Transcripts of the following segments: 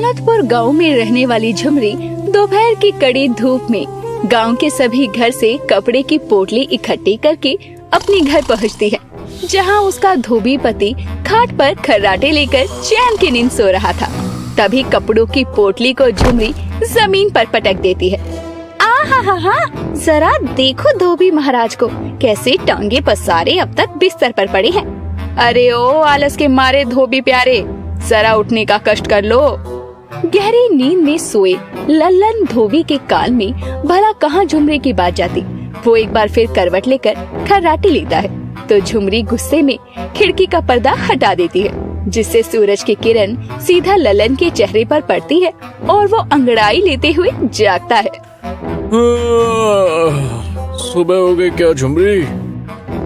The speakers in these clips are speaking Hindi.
दौलतपुर गांव में रहने वाली झुमरी दोपहर की कड़ी धूप में गांव के सभी घर से कपड़े की पोटली इकट्ठी करके अपने घर पहुंचती है, जहां उसका धोबी पति खाट पर खर्राटे लेकर चैन की नींद सो रहा था। तभी कपड़ों की पोटली को झुमरी जमीन पर पटक देती है। आहा, जरा देखो धोबी महाराज को कैसे टांगे पसारे अब तक बिस्तर पर पड़े हैं। अरे ओ आलस के मारे धोबी प्यारे, जरा उठने का कष्ट कर लो। गहरी नींद में सोए लल्लन धोबी के कान में भला कहाँ झुमरी की बात जाती। वो एक बार फिर करवट लेकर खर्राटे लेता है तो झुमरी गुस्से में खिड़की का पर्दा हटा देती है, जिससे सूरज की किरण सीधा लल्लन के चेहरे पर पड़ती है और वो अंगड़ाई लेते हुए जागता है। सुबह हो गई क्या झुमरी?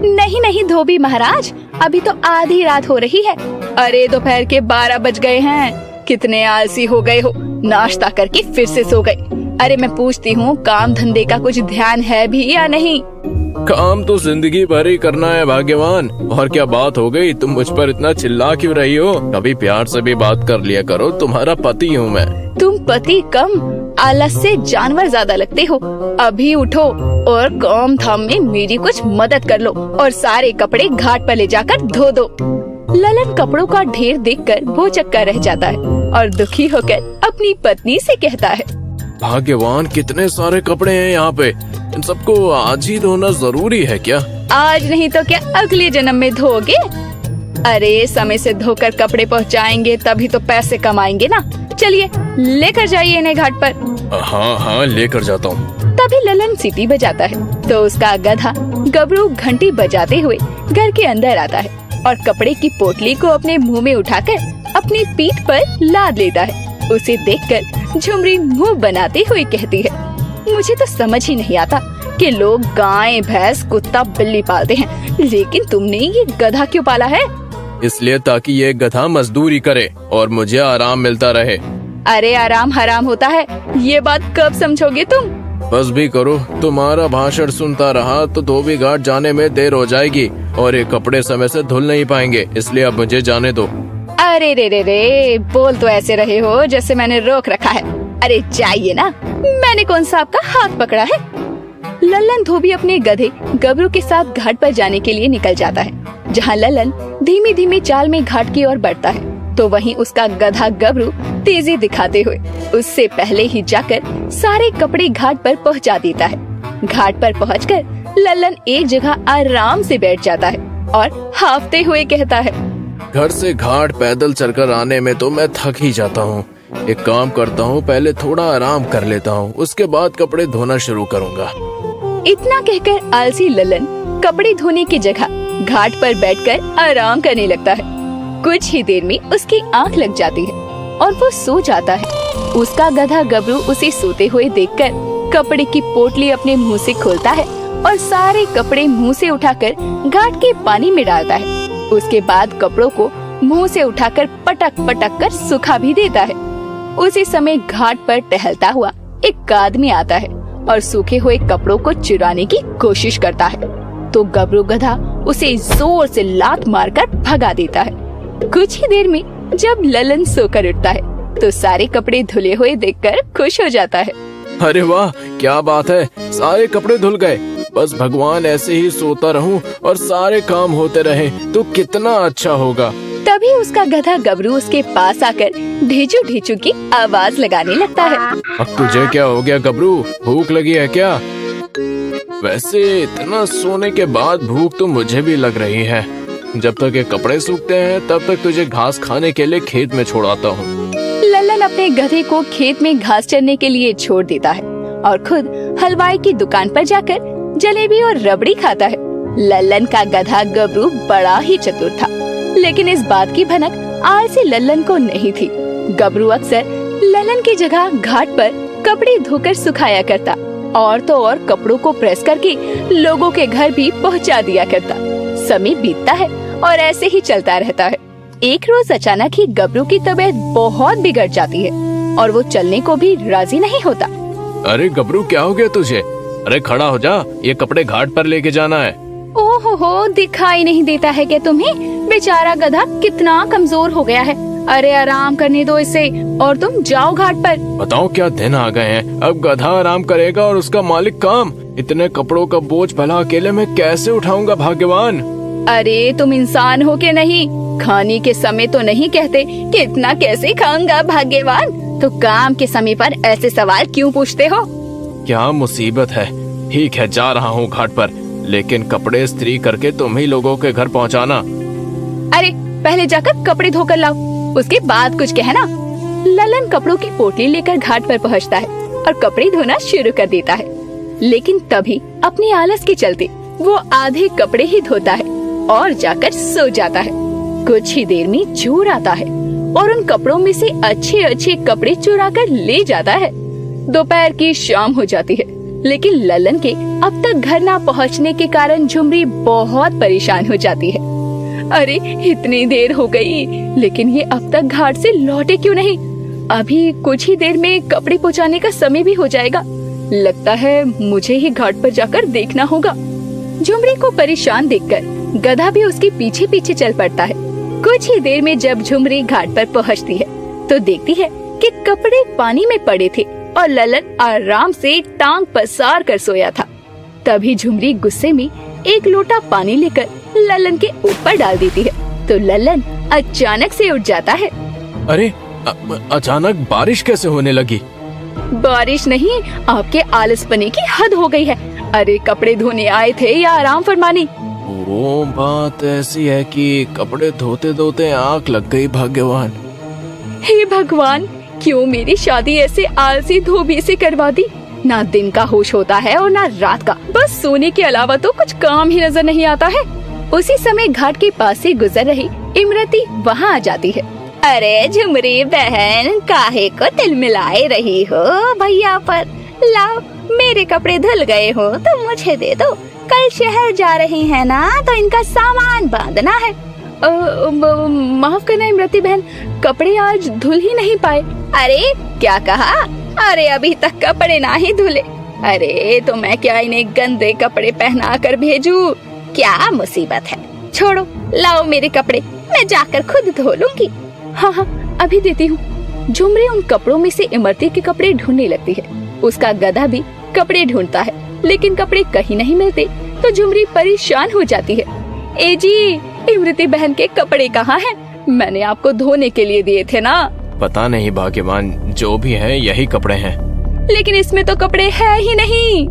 नहीं धोबी महाराज, अभी तो आधी रात हो रही है। अरे दोपहर के 12 बज गए हैं। कितने आलसी हो गए हो, नाश्ता करके फिर से सो गए। अरे मैं पूछती हूँ, काम धंधे का कुछ ध्यान है भी या नहीं? काम तो जिंदगी भर ही करना है भाग्यवान। और क्या बात हो गई, तुम मुझ पर इतना चिल्ला क्यों रही हो? कभी प्यार से भी बात कर लिया करो, तुम्हारा पति हूँ मैं। तुम पति कम, आलस से जानवर ज्यादा लगते हो। अभी उठो और काम धाम में मेरी कुछ मदद कर लो और सारे कपड़े घाट पर ले जाकर धो दो। ललन कपड़ों का ढेर देखकर भौचक्का रह जाता है और दुखी होकर अपनी पत्नी से कहता है, भाग्यवान, कितने सारे कपड़े हैं यहाँ पे, इन सबको आज ही धोना जरूरी है क्या? आज नहीं तो क्या अगले जन्म में धोगे? अरे समय से धोकर कपड़े पहुँचाएंगे तभी तो पैसे कमाएंगे ना। चलिए लेकर जाइए इन्हें घाट पर। हाँ लेकर जाता हूँ। तभी ललन सीटी बजाता है तो उसका गधा गबरू घंटी बजाते हुए घर के अंदर आता है और कपड़े की पोटली को अपने मुंह में उठाकर अपनी पीठ पर लाद लेता है। उसे देखकर झुमरी मुंह बनाते हुए कहती है, मुझे तो समझ ही नहीं आता कि लोग गाय, भैंस, कुत्ता, बिल्ली पालते हैं, लेकिन तुमने ये गधा क्यों पाला है? इसलिए ताकि ये गधा मजदूरी करे और मुझे आराम मिलता रहे। अरे आराम हराम होता है, ये बात कब समझोगे तुम? बस भी करो, तुम्हारा भाषण सुनता रहा तो धोबी घाट जाने में देर हो जाएगी और ये कपड़े समय से धुल नहीं पाएंगे, इसलिए अब मुझे जाने दो। अरे रे, बोल तो ऐसे रहे हो जैसे मैंने रोक रखा है। अरे जाइए ना, मैंने कौन सा आपका हाथ पकड़ा है? लल्लन धोबी अपने गधे गबरू के साथ घाट पर जाने के लिए निकल जाता है। जहाँ लल्लन धीमी धीमी चाल में घाट की ओर बढ़ता है तो वहीं उसका गधा गबरू तेजी दिखाते हुए उससे पहले ही जाकर सारे कपड़े घाट पर पहुँचा देता है। घाट पर पहुँचकर लल्लन एक जगह आराम से बैठ जाता है और हाफते हुए कहता है, घर से घाट पैदल चलकर आने में तो मैं थक ही जाता हूँ। एक काम करता हूँ, पहले थोड़ा आराम कर लेता हूँ, उसके बाद कपड़े धोना शुरू करूँगा। इतना कहकर आलसी लल्लन कपड़े धोने की जगह घाट पर बैठकर आराम करने लगता है। कुछ ही देर में उसकी आंख लग जाती है और वो सो जाता है। उसका गधा गबरू उसे सोते हुए देखकर कपड़े की पोटली अपने मुंह से खोलता है और सारे कपड़े मुंह से उठाकर घाट के पानी में डालता है। उसके बाद कपड़ों को मुंह से उठाकर पटक पटक कर सुखा भी देता है। उसी समय घाट पर टहलता हुआ एक आदमी आता है और सूखे हुए कपड़ों को चुराने की कोशिश करता है तो गबरू गधा उसे जोर से लात मारकर भगा देता है। कुछ ही देर में जब ललन सोकर उठता है तो सारे कपड़े धुले हुए देखकर खुश हो जाता है। अरे वाह, क्या बात है, सारे कपड़े धुल गए। बस भगवान ऐसे ही सोता रहूं और सारे काम होते रहे तो कितना अच्छा होगा। तभी उसका गधा गबरू उसके पास आकर ढीचू ढीचू की आवाज लगाने लगता है। अब तुझे क्या हो गया गबरू, भूख लगी है क्या? वैसे इतना सोने के बाद भूख तो मुझे भी लग रही है। जब तक ये कपड़े सूखते हैं तब तक तुझे घास खाने के लिए खेत में छोड़ाता हूँ। लल्लन अपने गधे को खेत में घास चरने के लिए छोड़ देता है और खुद हलवाई की दुकान पर जाकर जलेबी और रबड़ी खाता है। लल्लन का गधा गबरू बड़ा ही चतुर था, लेकिन इस बात की भनक आलसी लल्लन को नहीं थी। गबरू अक्सर लल्लन की जगह घाट पर कपड़े धोकर सुखाया करता और तो और कपड़ों को प्रेस करके लोगों के घर भी पहुंचा दिया करता। समय बीतता है और ऐसे ही चलता रहता है। एक रोज अचानक ही गबरू की तबीयत बहुत बिगड़ जाती है और वो चलने को भी राजी नहीं होता। अरे गबरू, क्या हो गया तुझे? अरे खड़ा हो जा, ये कपड़े घाट पर लेके जाना है। ओहो, दिखाई नहीं देता है क्या तुम्हें? बेचारा गधा कितना कमजोर हो गया है। अरे आराम करने दो इसे और तुम जाओ घाट पर। बताओ क्या दिन आ गए हैं, अब गधा आराम करेगा और उसका मालिक काम। इतने कपड़ों का बोझ भला अकेले में कैसे उठाऊंगा भाग्यवान। अरे तुम इंसान हो के नहीं, खाने के समय तो नहीं कहते कि इतना कैसे खाऊंगा भाग्यवान, तो काम के समय पर ऐसे सवाल क्यों पूछते हो? क्या मुसीबत है। ठीक है, जा रहा हूँ घाट पर, लेकिन कपड़े इस्त्री करके तुम ही लोगों के घर पहुँचाना। अरे पहले जाकर कपड़े धोकर लाओ, उसके बाद कुछ कहना। ललन कपड़ों की पोटली लेकर घाट पर पहुँचता है और कपड़े धोना शुरू कर देता है, लेकिन तभी अपनी आलस के चलते वो आधे कपड़े ही धोता है और जाकर सो जाता है। कुछ ही देर में चोर आता है और उन कपड़ों में से अच्छे अच्छे कपड़े चुरा कर ले जाता है। दोपहर की शाम हो जाती है, लेकिन ललन के अब तक घर ना पहुंचने के कारण झुमरी बहुत परेशान हो जाती है। अरे इतनी देर हो गई, लेकिन ये अब तक घाट से लौटे क्यों नहीं? अभी कुछ ही देर में कपड़े पहुंचाने का समय भी हो जाएगा। लगता है मुझे ही घाट पर जाकर देखना होगा। झुमरी को परेशान देखकर गधा भी उसके पीछे पीछे चल पड़ता है। कुछ ही देर में जब झुमरी घाट पर पहुंचती है तो देखती है कि कपड़े पानी में पड़े थे और ललन आराम से टांग पसार कर सोया था। तभी झुमरी गुस्से में एक लोटा पानी लेकर ललन के ऊपर डाल देती है, तो ललन अचानक से उठ जाता है। अरे अचानक बारिश कैसे होने लगी? बारिश नहीं, आपके आलसपने की हद हो गई है। अरे कपड़े धोने आए थे या आराम फरमाने? वो बात ऐसी है कि कपड़े धोते धोते आँख लग गई भाग्यवान। हे भगवान, क्यों मेरी शादी ऐसे आलसी धोबी से करवा दी? ना दिन का होश होता है और ना रात का, बस सोने के अलावा तो कुछ काम ही नजर नहीं आता है। उसी समय घाट के पास से गुजर रही इमरती वहाँ आ जाती है। अरे झुमरी बहन, काहे को तिल मिलाए रही हो भैया पर? लाओ, मेरे कपड़े धुल गए हो तो मुझे दे दो। कल शहर जा रही है ना, तो इनका सामान बांधना है। माफ करना इमरती बहन, कपड़े आज धुल ही नहीं पाए। अरे क्या कहा? अरे अभी तक कपड़े ना ही धुले। अरे तो मैं क्या इन्हें गंदे कपड़े पहना कर भेजूं? क्या मुसीबत है? छोड़ो, लाओ मेरे कपड़े, मैं जाकर खुद धो लूंगी। हाँ, अभी देती हूँ। झुमरी उन कपड़ों में से इमरती के कपड़े ढूंढने लगती है। उसका गधा भी कपड़े ढूंढता है, लेकिन कपड़े कहीं नहीं मिलते, तो झुमरी परेशान हो जाती है। ए जी, इमरती बहन के कपड़े कहाँ हैं? मैंने आपको धोने के लिए दिए थे ना। पता नहीं भाग्यवान, जो भी है यही कपड़े हैं। लेकिन इसमें तो कपड़े है ही नहीं।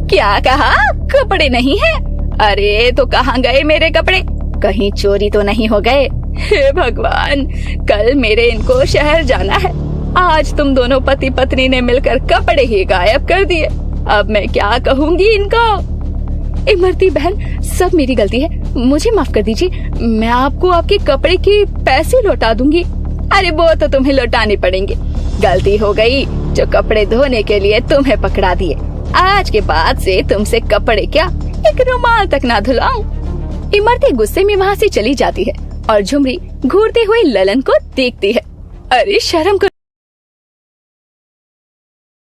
क्या कहा? कपड़े नहीं है? अरे तो कहाँ गए मेरे कपड़े? कहीं चोरी तो नहीं हो गए? हे भगवान, कल मेरे इनको शहर जाना है, आज तुम दोनों पति पत्नी ने मिलकर कपड़े ही गायब कर दिए। अब मैं क्या कहूँगी इनको? इमरती बहन, सब मेरी गलती है, मुझे माफ कर दीजिए। मैं आपको आपके कपड़े के पैसे लौटा दूंगी। अरे वो तो तुम्हें लौटाने पड़ेंगे। गलती हो गई जो कपड़े धोने के लिए तुम्हें पकड़ा दिए। आज के बाद से तुमसे कपड़े क्या, एक रुमाल तक ना धुलाऊं। इमरती गुस्से में वहाँ से चली जाती है और झुमरी घूरते हुए ललन को देखती है। अरे शर्म करो।